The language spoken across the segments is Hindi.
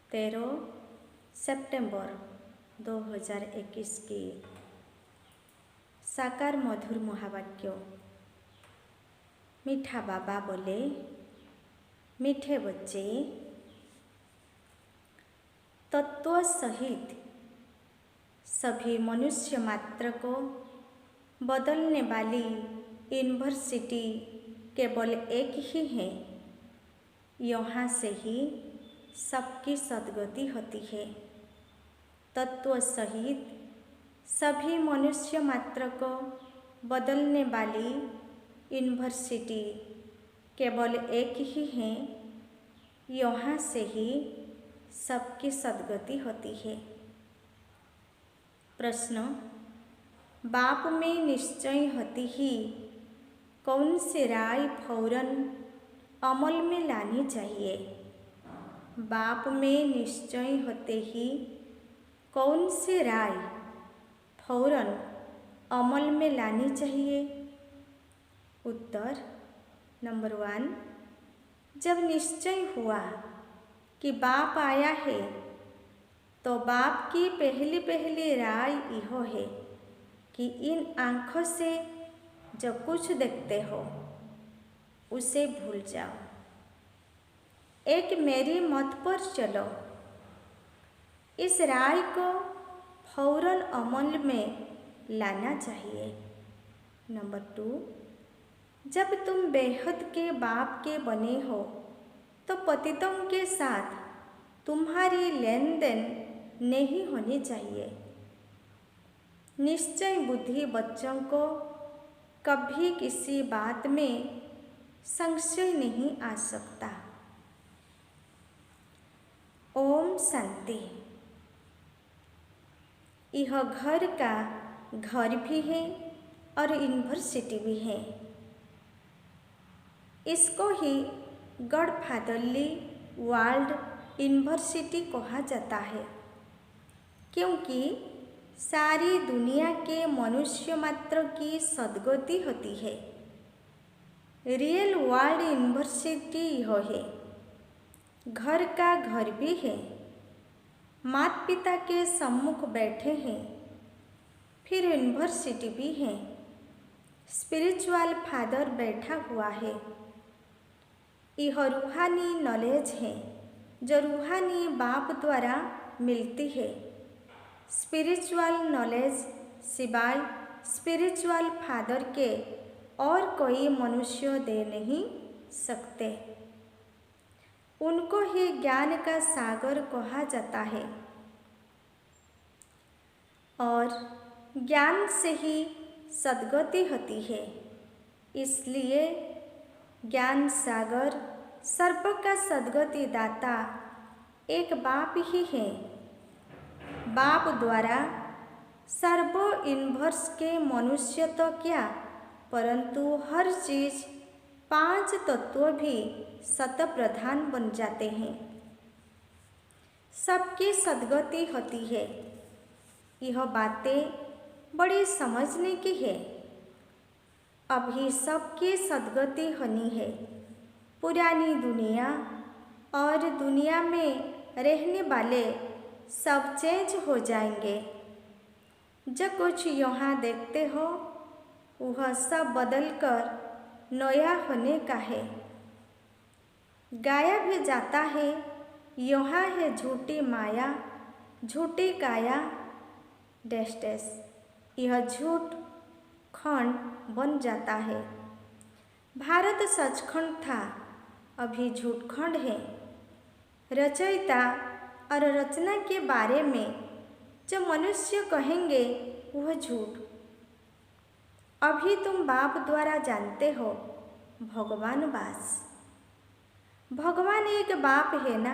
13 सितंबर 2021 की साकार मधुर महावाक्य। मीठा बाबा बोले, मीठे बच्चे, तत्व सहित सभी मनुष्य मात्र को बदलने वाली यूनिवर्सिटी केवल एक ही है। यहाँ से ही सबकी सद्गति होती है। तत्व सहित सभी मनुष्य मात्र को बदलने वाली यूनिवर्सिटी केवल एक ही है। यहाँ से ही सबकी सद्गति होती है। प्रश्न, बाप में निश्चय होती ही कौन सी राय फौरन अमल में लानी चाहिए? बाप में निश्चय होते ही कौन सी राय फौरन अमल में लानी चाहिए? उत्तर, नंबर 1, जब निश्चय हुआ कि बाप आया है तो बाप की पहली राय यह है कि इन आँखों से जो कुछ देखते हो उसे भूल जाओ। एक मेरी मत पर चलो। इस राय को फौरन अमल में लाना चाहिए। नंबर 2, जब तुम बेहद के बाप के बने हो तो पतितों के साथ तुम्हारी लेन देन नहीं होनी चाहिए। निश्चय बुद्धि बच्चों को कभी किसी बात में संशय नहीं आ सकता। ओम शांति। यह घर का घर भी है और यूनिवर्सिटी भी है। इसको ही गॉडफादरली वर्ल्ड यूनिवर्सिटी कहा जाता है, क्योंकि सारी दुनिया के मनुष्य मात्र की सद्गति होती है। रियल वर्ल्ड यूनिवर्सिटी यह है। घर का घर भी है। माता पिता के सम्मुख बैठे हैं। फिर यूनिवर्सिटी भी है। स्पिरिचुअल फादर बैठा हुआ है। यह रूहानी नॉलेज है जो रूहानी बाप द्वारा मिलती है। स्पिरिचुअल नॉलेज सिवाय स्पिरिचुअल फादर के और कोई मनुष्य दे नहीं सकते। उनको ही ज्ञान का सागर कहा जाता है और ज्ञान से ही सद्गति होती है। इसलिए ज्ञान सागर सर्व का सद्गति दाता एक बाप ही है। बाप द्वारा सर्व यूनिवर्स के मनुष्य तो क्या, परंतु हर चीज 5 तत्व भी सत प्रधान बन जाते हैं। सबकी सद्गति होती है। यह बातें बड़ी समझने की है। अभी सबकी सद्गति होनी है। पुरानी दुनिया और दुनिया में रहने वाले सब चेंज हो जाएंगे। जो कुछ यहाँ देखते हो वह सब बदलकर नया होने का है। गाया भी जाता है, यहाँ है झूठी माया, झूठी काया डैश। यह झूठ खंड बन जाता है। भारत सचखंड था, अभी झूठ खंड है। रचयिता और रचना के बारे में जो मनुष्य कहेंगे वह झूठ। अभी तुम बाप द्वारा जानते हो भगवान वास। भगवान एक बाप है ना,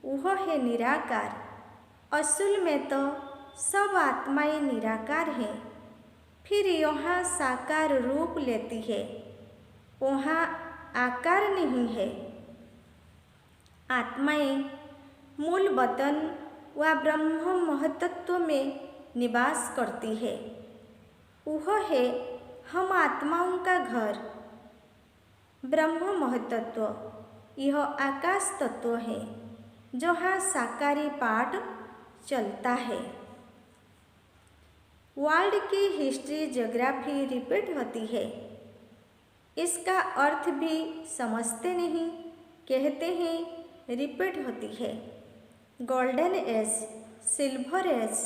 वह है निराकार। असल में तो सब आत्माएं निराकार हैं। फिर यहाँ साकार रूप लेती है, वहाँ आकार नहीं है। आत्माएं मूल वतन व ब्रह्म महतत्व में निवास करती है। वह है हम आत्माओं का घर। ब्रह्म महतत्व यह आकाश तत्व है। जहाँ शाकाहारी पाठ चलता है। वर्ल्ड की हिस्ट्री ज्योग्राफी रिपीट होती है। इसका अर्थ भी समझते नहीं, कहते हैं रिपीट होती है। Golden age, silver age,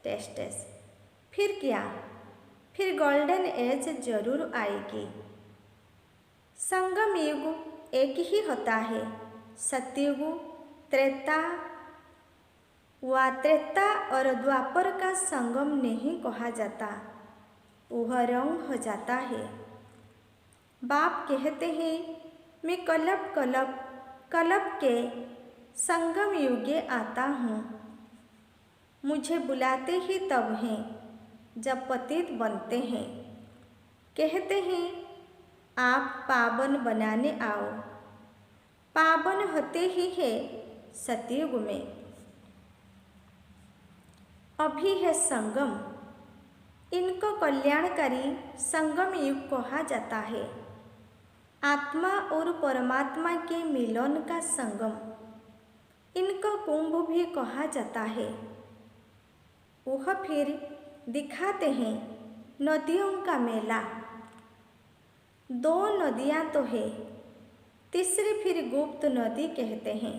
test age. फिर क्या? फिर गोल्डन एज जरूर आएगी। संगम युग एक ही होता है। सतयुग, त्रेता व त्रेता और द्वापर का संगम नहीं कहा जाता, वह रंग हो जाता है। बाप कहते हैं मैं कलप कलप कलप के संगम युगे आता हूँ। मुझे बुलाते ही तब हैं जब पतित बनते हैं। कहते हैं आप पावन बनाने आओ। पावन होते ही है सतयुग में। अभी है संगम। इनको कल्याणकारी संगम युग कहा जाता है। आत्मा और परमात्मा के मिलन का संगम। इनको कुंभ भी कहा जाता है। वह फिर दिखाते हैं नदियों का मेला। 2 नदियाँ तो है, तीसरी फिर गुप्त नदी कहते हैं।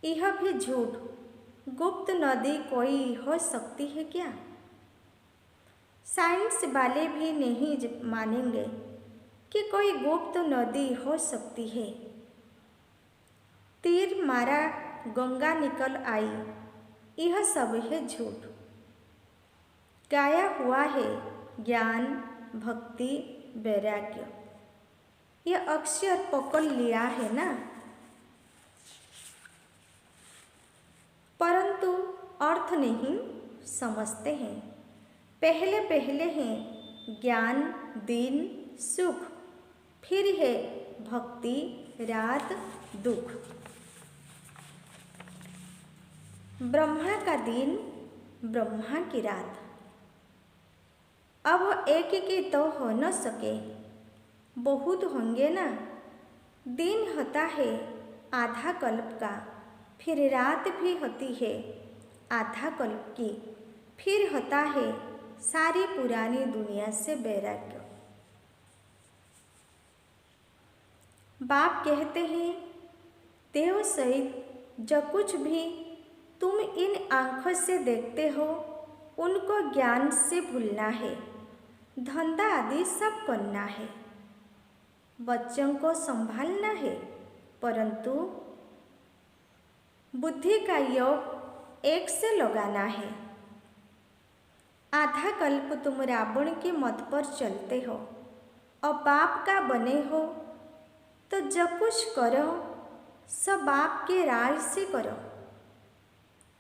यह भी झूठ। गुप्त नदी कोई हो सकती है क्या? साइंस वाले भी नहीं मानेंगे कि कोई गुप्त नदी हो सकती है। तीर मारा गंगा निकल आई, यह सब है झूठ। गाया हुआ है ज्ञान, भक्ति, वैराग्य। यह अक्षर पकड़ लिया है ना, परंतु अर्थ नहीं समझते हैं। पहले पहले हैं ज्ञान, दिन, सुख, फिर है भक्ति, रात, दुख। ब्रह्मा का दिन, ब्रह्मा की रात। अब एक की तो हो न सके, बहुत होंगे ना। दिन होता है आधा कल्प का, फिर रात भी होती है आधा कल्प की, फिर होता है सारी पुरानी दुनिया से वैराग्य। बाप कहते हैं देव सहित जो कुछ भी तुम इन आँखों से देखते हो उनको ज्ञान से भूलना है। धंधा आदि सब करना है, बच्चों को संभालना है, परंतु बुद्धि का योग एक से लगाना है। आधा कल्प तुम रावण के मत पर चलते हो और बाप का बने हो, तो जो कुछ करो सब बाप के राय से करो।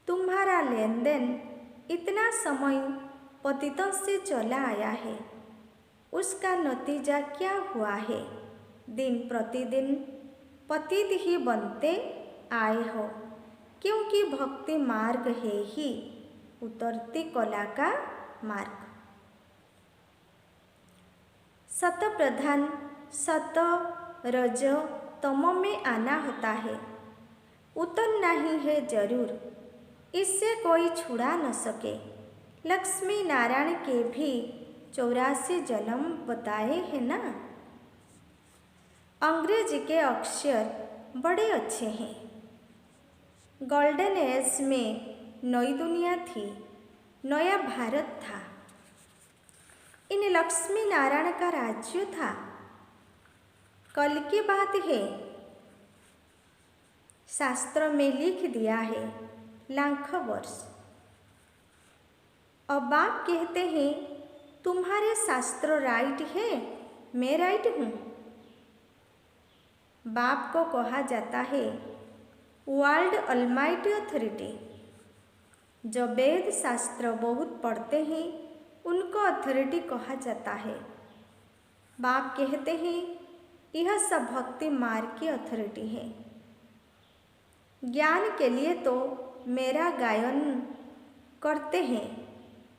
तुम्हारा लेन देन इतना समय पतितों से चला आया है, उसका नतीजा क्या हुआ है? दिन प्रतिदिन पतित ही बनते आए हो, क्योंकि भक्ति मार्ग है ही उतरती कला का मार्ग। सत प्रधान सत रज तम में आना होता है, उतरना ही है जरूर, इससे कोई छुड़ा न सके। लक्ष्मी नारायण के भी 84 जन्म बताए हैं ना। अंग्रेजी के अक्षर बड़े अच्छे हैं। गोल्डन एज में नई दुनिया थी, नया भारत था। इन लक्ष्मी नारायण का राज्य था। कल की बात है, शास्त्र में लिख दिया है लाखों वर्ष। अब बाप कहते हैं तुम्हारे शास्त्र राइट है, मैं राइट हूँ। बाप को कहा जाता है वर्ल्ड ऑलमाइटी अथॉरिटी। जो वेद शास्त्र बहुत पढ़ते हैं उनको अथॉरिटी कहा जाता है। बाप कहते हैं यह सब भक्ति मार्ग की अथॉरिटी है। ज्ञान के लिए तो मेरा गायन करते हैं,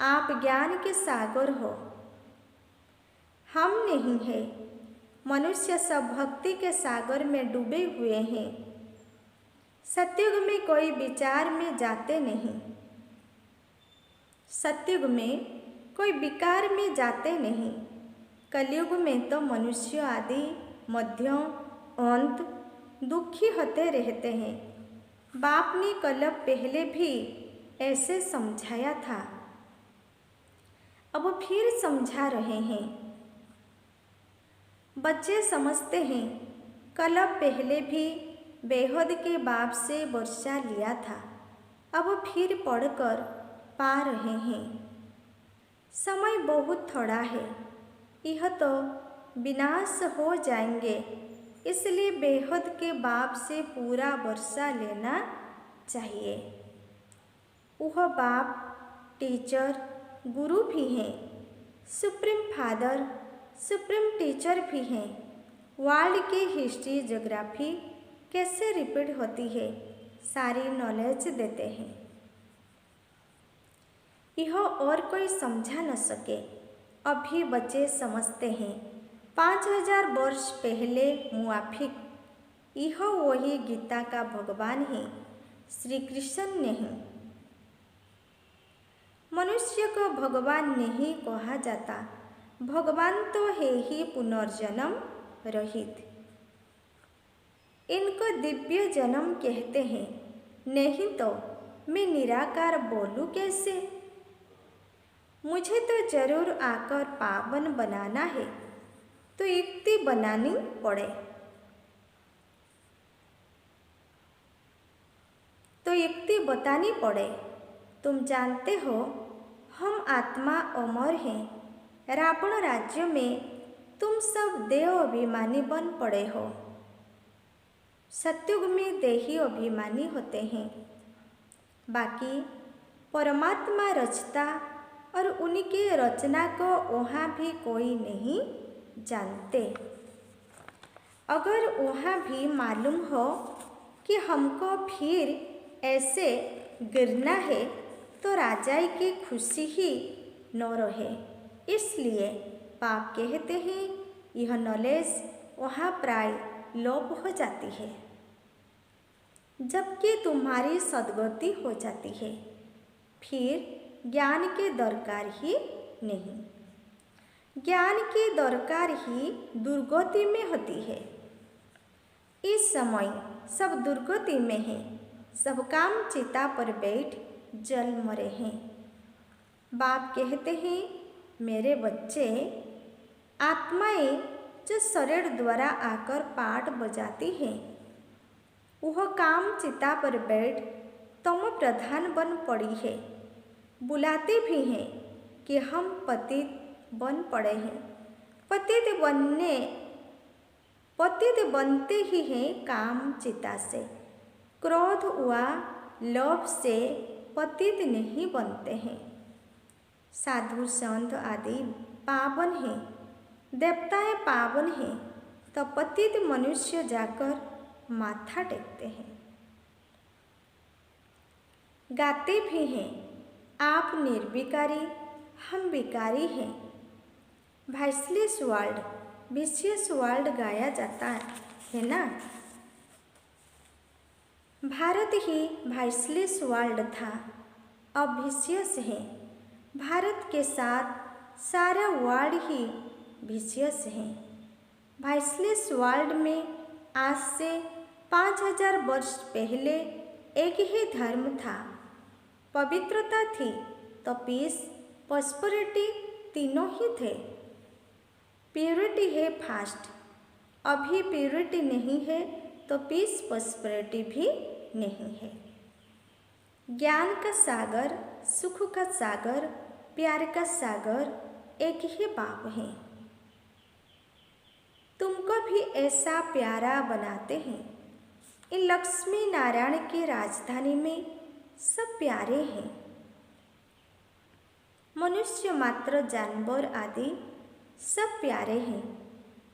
आप ज्ञान के सागर हो, हम नहीं है। मनुष्य सब भक्ति के सागर में डूबे हुए हैं। सतयुग में कोई विचार में जाते नहीं, सतयुग में कोई विकार में जाते नहीं। कलयुग में तो मनुष्य आदि मध्य अंत दुखी होते रहते हैं। बाप ने कल्प पहले भी ऐसे समझाया था, अब फिर समझा रहे हैं। बच्चे समझते हैं कल्प पहले भी बेहद के बाप से वर्षा लिया था, अब फिर पढ़कर पा रहे हैं। समय बहुत थोड़ा है, यह तो विनाश हो जाएंगे, इसलिए बेहद के बाप से पूरा वर्षा लेना चाहिए। वह बाप टीचर गुरु भी हैं, सुप्रीम फादर सुप्रीम टीचर भी हैं। वर्ल्ड की हिस्ट्री ज्योग्राफी कैसे रिपीट होती है, सारी नॉलेज देते हैं। यह और कोई समझा न सके। अभी बच्चे समझते हैं 5000 वर्ष पहले मुआफिक यह वही गीता का भगवान है, श्री कृष्ण नहीं। मनुष्य को भगवान नहीं कहा जाता, भगवान तो है ही पुनर्जन्म रहित। इनको दिव्य जन्म कहते हैं, नहीं तो मैं निराकार बोलूं कैसे? मुझे तो जरूर आकर पावन बनाना है, तो युक्ति बनानी पड़े, तो युक्ति बतानी पड़े। तुम जानते हो हम आत्मा अमर हैं। रावण राज्य में तुम सब देव अभिमानी बन पड़े हो। सतयुग में देही अभिमानी होते हैं, बाकी परमात्मा रचता और उनकी रचना को वहाँ भी कोई नहीं जानते। अगर वहाँ भी मालूम हो कि हमको फिर ऐसे गिरना है, तो राजाई की खुशी ही न रहे। इसलिए पाप कहते हैं यह नॉलेज वहाँ प्राय लोप हो जाती है, जबकि तुम्हारी सद्गति हो जाती है। फिर ज्ञान की दरकार ही नहीं, ज्ञान की दरकार ही दुर्गति में होती है। इस समय सब दुर्गति में है, सब काम चिता पर बैठ जल मरे हैं। बाप कहते हैं मेरे बच्चे, आत्माएं जो शरीर द्वारा आकर पाठ बजाती हैं, वह काम चिता पर बैठ तम प्रधान बन पड़ी है। बुलाते भी हैं कि हम पतित बन पड़े हैं। पतित बनते ही हैं काम चिता से, क्रोध व लोभ से पतित नहीं बनते हैं। साधु संत आदि पावन हैं, देवताएं पावन हैं, तो पतित मनुष्य जाकर माथा टेकते हैं। गाते भी हैं आप निर्विकारी, हम विकारी हैं। वाइसलेस वर्ल्ड, विशियस वर्ल्ड गाया जाता है ना। भारत ही वाइसलेस वर्ल्ड था, अब विशियस है। भारत के साथ सारा वर्ल्ड ही विशियस है। वाइसलेस वर्ल्ड में आज से 5000 वर्ष पहले एक ही धर्म था, पवित्रता थी, तो पीस प्रॉस्पेरिटी तीनों ही थे। प्योरिटी है फास्ट, अभी प्योरिटी नहीं है तो पीस प्रॉस्पेरिटी भी नहीं है। ज्ञान का सागर, सुख का सागर, प्यार का सागर एक ही बाप है। तुमको भी ऐसा प्यारा बनाते हैं। इन लक्ष्मी नारायण की राजधानी में सब प्यारे हैं। मनुष्य मात्र जानवर आदि सब प्यारे हैं।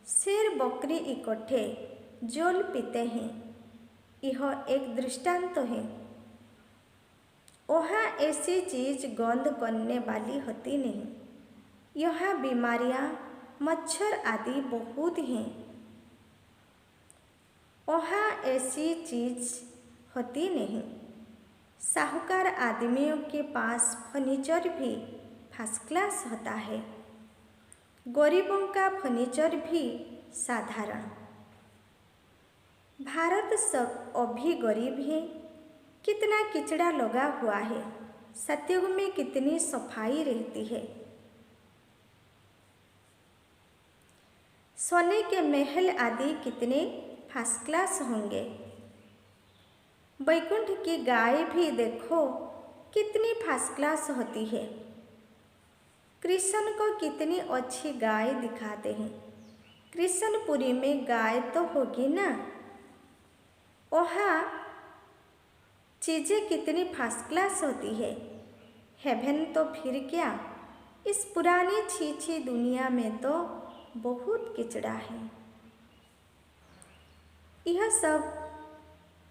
शेर बकरी इकट्ठे जोल पीते हैं, यह एक दृष्टांत है। वहाँ ऐसी चीज गंध करने वाली होती नहीं। यहाँ बीमारियाँ, मच्छर आदि बहुत हैं। वहाँ ऐसी चीज होती नहीं। साहूकार आदमियों के पास फर्नीचर भी फर्स्ट क्लास होता है, गरीबों का फर्नीचर भी साधारण। भारत सब अभी गरीब है, कितना किचड़ा लगा हुआ है, सतयुग में कितनी सफाई रहती है। सोने के महल आदि कितने फर्स्ट क्लास होंगे। वैकुंठ की गाय भी देखो कितनी फर्स्ट क्लास होती है। कृष्ण को कितनी अच्छी गाय दिखाते हैं। कृष्णपुरी में गाय तो होगी ना, वहाँ चीज़ें कितनी फर्स्ट क्लास होती है। हेवन तो फिर क्या, इस पुरानी छी दुनिया में तो बहुत किचड़ा है। यह सब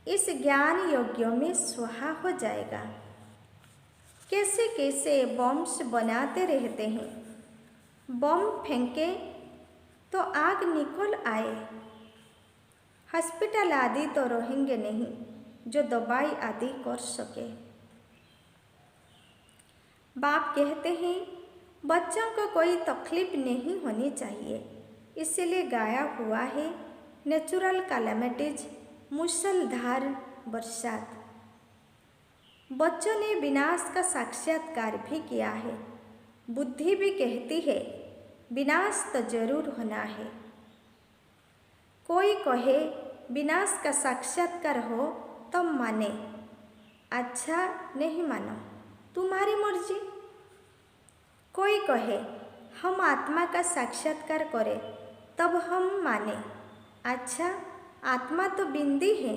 इस ज्ञान यज्ञों में स्वाहा हो जाएगा। कैसे कैसे बम्स बनाते रहते हैं, बम फेंके तो आग निकल आए। हॉस्पिटल आदि तो रहेंगे नहीं जो दवाई आदि कर सके। बाप कहते हैं बच्चों को कोई तकलीफ नहीं होनी चाहिए, इसीलिए गाया हुआ है नेचुरल कैलेमिटीज, मूसलधार बरसात। बच्चों ने विनाश का साक्षात्कार भी किया है। बुद्धि भी कहती है विनाश तो जरूर होना है। कोई कहे विनाश का साक्षात्कार हो तब माने, अच्छा नहीं मानो, तुम्हारी मर्जी। कोई कहे हम आत्मा का साक्षात्कार करें तब हम माने, अच्छा आत्मा तो बिंदी है,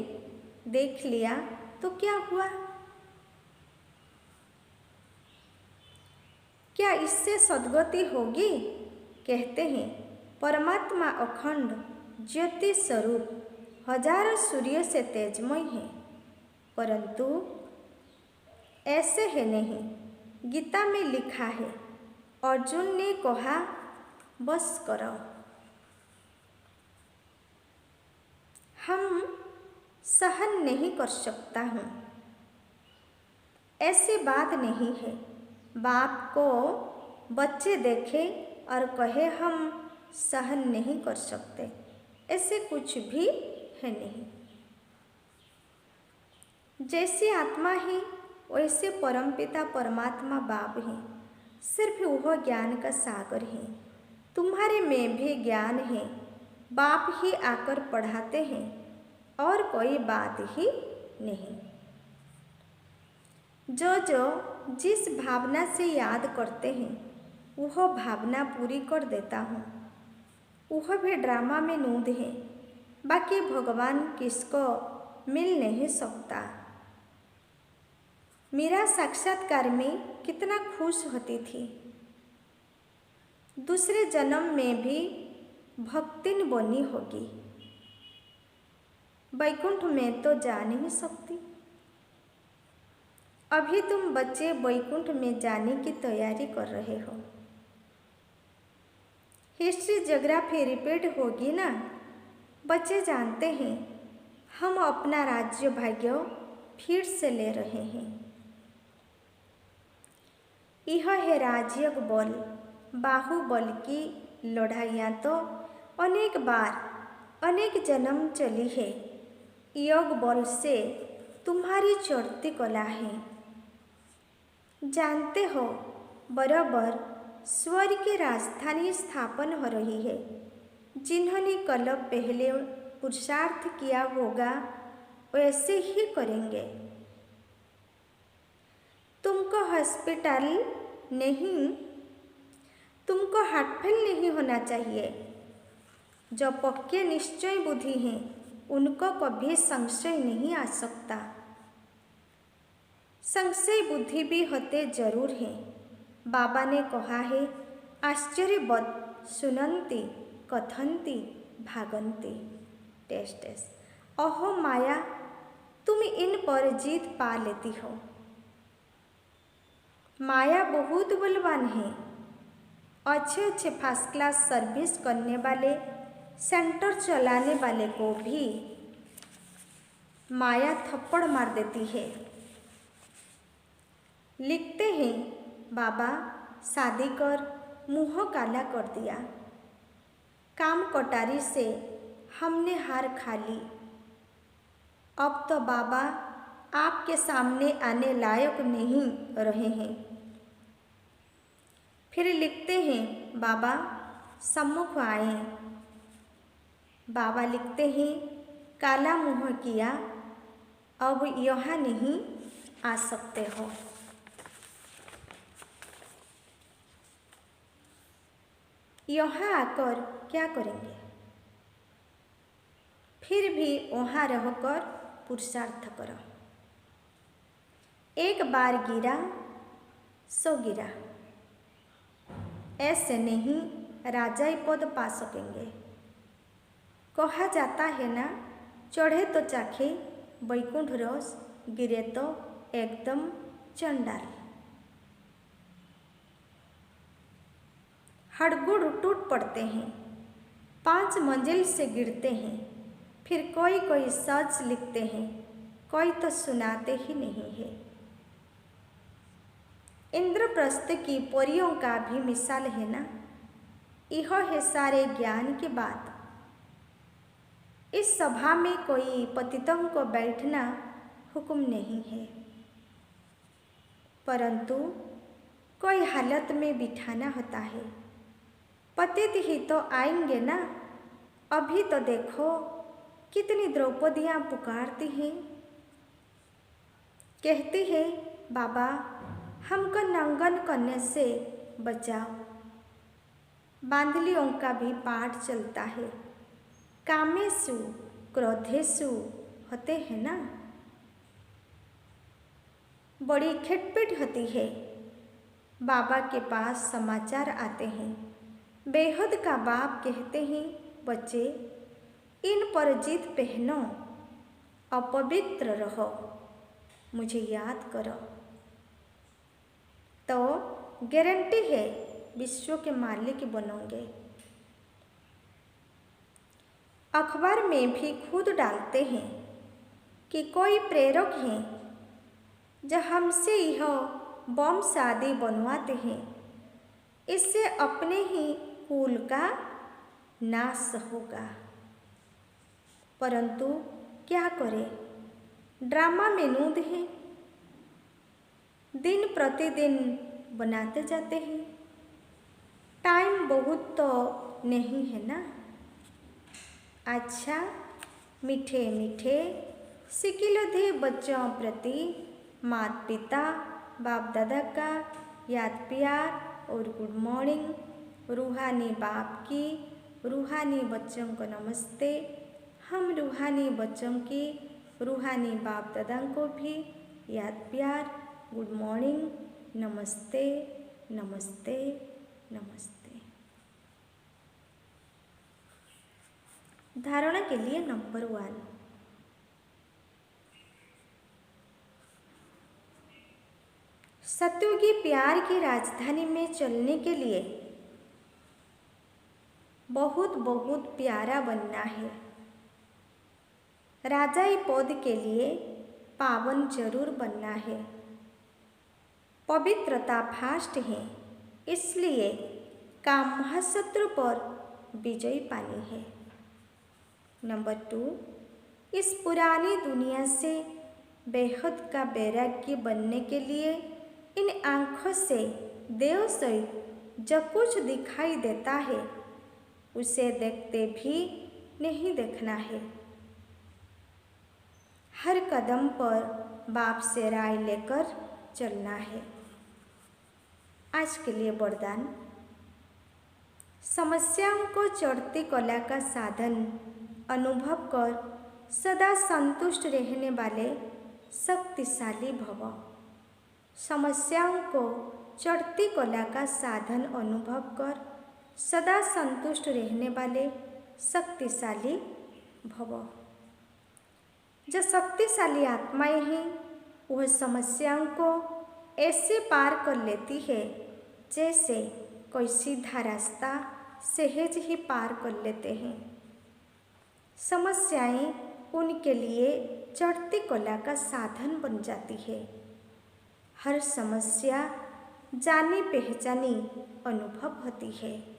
देख लिया तो क्या हुआ। क्या इससे सद्गति होगी। कहते हैं परमात्मा अखंड ज्योति स्वरूप हजारों सूर्य से तेजमय है, परंतु ऐसे है नहीं। गीता में लिखा है अर्जुन ने कहा बस करो। हम सहन नहीं कर सकता हूँ, ऐसी बात नहीं है। बाप को बच्चे देखे और कहे हम सहन नहीं कर सकते, ऐसे कुछ भी है नहीं। जैसी आत्मा है वैसे परमपिता परमात्मा बाप है, सिर्फ वह ज्ञान का सागर है। तुम्हारे में भी ज्ञान है, बाप ही आकर पढ़ाते हैं और कोई बात ही नहीं। जो जिस भावना से याद करते हैं वह भावना पूरी कर देता हूँ। वह भी ड्रामा में नूंद है, बाकी भगवान किसको मिल नहीं सकता। मीरा साक्षात्कार में कितना खुश होती थी। दूसरे जन्म में भी भक्तिन बनी होगी, वैकुंठ में तो जा नहीं सकती। अभी तुम बच्चे वैकुंठ में जाने की तैयारी कर रहे हो। हिस्ट्री ज्योग्राफी रिपीट होगी ना। बच्चे जानते हैं हम अपना राज्य भाग्य फिर से ले रहे हैं। यह है राजयोग बल। बाहुबल की लड़ाइयाँ तो अनेक बार अनेक जन्म चली है। योग बल से तुम्हारी चढ़ती कला है। जानते हो बराबर स्वर्ग की राजधानी स्थापन हो रही है। जिन्होंने कल पहले पुरुषार्थ किया होगा वैसे ही करेंगे। तुमको हॉस्पिटल नहीं, तुमको हार्टफेल नहीं होना चाहिए। जो पक्के निश्चय बुद्धि हैं उनको कभी संशय नहीं आ सकता। संशय बुद्धि भी होते जरूर हैं। बाबा ने कहा है आश्चर्यवत् सुनंती कथंती भागंती। टेस्ट अहो माया, तुम इन पर जीत पा लेती हो। माया बहुत बलवान है। अच्छे अच्छे फर्स्ट क्लास सर्विस करने वाले, सेंटर चलाने वाले को भी माया थप्पड़ मार देती है। लिखते हैं, बाबा शादी कर मुँह काला कर दिया, काम कटारी से हमने हार खा ली, अब तो बाबा आपके सामने आने लायक नहीं रहे हैं। फिर लिखते हैं, बाबा सम्मुख आए, बाबा लिखते हैं, काला मुँह किया, अब यहाँ नहीं आ सकते हो। यहाँ आकर क्या करेंगे? फिर भी वहाँ रहकर पुरुषार्थ करो। एक बार गिरा सो गिरा, ऐसे नहीं राजाई पद पा सकेंगे। कहा जाता है ना, चढ़े तो चाखे वैकुंठ रस, गिरे तो एकदम चंडाल। हड़गुड़ टूट पड़ते हैं, 5 मंजिल से गिरते हैं, फिर कोई कोई सच लिखते हैं, कोई तो सुनाते ही नहीं है। इंद्रप्रस्थ की परियों का भी मिसाल है ना, यह है सारे ज्ञान की बात। इस सभा में कोई पतितों को बैठना हुक्म नहीं है, परंतु कोई हालत में बिठाना होता है। पतित ही तो आएंगे ना, अभी तो देखो कितनी द्रौपदियाँ पुकारती हैं, कहती है, बाबा हमको नंगन करने से बचाओ। बांधलियों का भी पाठ चलता है, कामेषु क्रोधेषु होते हैं ना। बड़ी खिटपिट होती है, बाबा के पास समाचार आते हैं, बेहद का बाप कहते हैं, बच्चे इन पर जीत पहनो, अपवित्र रहो, मुझे याद करो, तो गारंटी है विश्व के मालिक बनोगे। अखबार में भी खुद डालते हैं कि कोई प्रेरक हैं जो हमसे यह बम शादी बनवाते हैं, इससे अपने ही कुल का नाश होगा। परंतु क्या करें, ड्रामा में नूद है, दिन प्रतिदिन बनाते जाते हैं, टाइम बहुत तो नहीं है ना। अच्छा, मीठे मीठे सिकिलधे बच्चों प्रति माता पिता बाप दादा का याद प्यार और गुड मॉर्निंग। रूहानी बाप की रूहानी बच्चों को नमस्ते। हम रूहानी बच्चों की रूहानी बाप दादा को भी याद प्यार, गुड मॉर्निंग, नमस्ते नमस्ते नमस्ते। धारणा के लिए नंबर 1, सत्युगी प्यार की राजधानी में चलने के लिए बहुत बहुत प्यारा बनना है। राजाई पद के लिए पावन जरूर बनना है। पवित्रता फास्ट है, इसलिए काम महाशत्रु पर विजय पानी है। नंबर 2, इस पुरानी दुनिया से बेहद का वैराग्य बनने के लिए इन आँखों से देव सहित जो कुछ दिखाई देता है उसे देखते भी नहीं देखना है। हर कदम पर बाप से राय लेकर चलना है। आज के लिए वरदान, समस्याओं को चढ़ती कला का साधन अनुभव कर सदा संतुष्ट रहने वाले शक्तिशाली भव। समस्याओं को चढ़ती कला का साधन अनुभव कर सदा संतुष्ट रहने वाले शक्तिशाली भव। जो शक्तिशाली आत्माएं हैं वह समस्याओं को ऐसे पार कर लेती है जैसे कोई सीधा रास्ता सहज ही पार कर लेते हैं। समस्याएं उनके लिए चढ़ती कला का साधन बन जाती है। हर समस्या जानी पहचानी अनुभव होती है।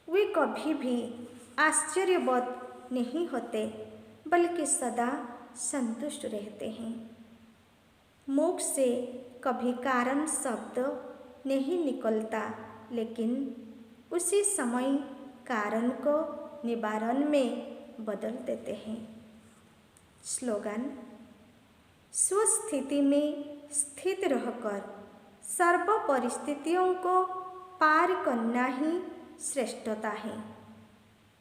वे कभी भी आश्चर्यबोध नहीं होते, बल्कि सदा संतुष्ट रहते हैं। मुख से कभी कारण शब्द नहीं निकलता, लेकिन उसी समय कारण को निवारण में बदल देते हैं। स्लोगन: स्वस्थिति में स्थित रहकर सर्व परिस्थितियों को पार करना ही श्रेष्ठता है।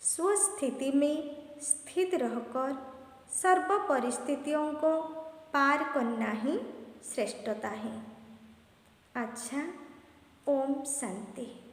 स्वस्थिति में स्थित रहकर सर्व परिस्थितियों को पार करना ही श्रेष्ठता है। अच्छा, ओम शांति।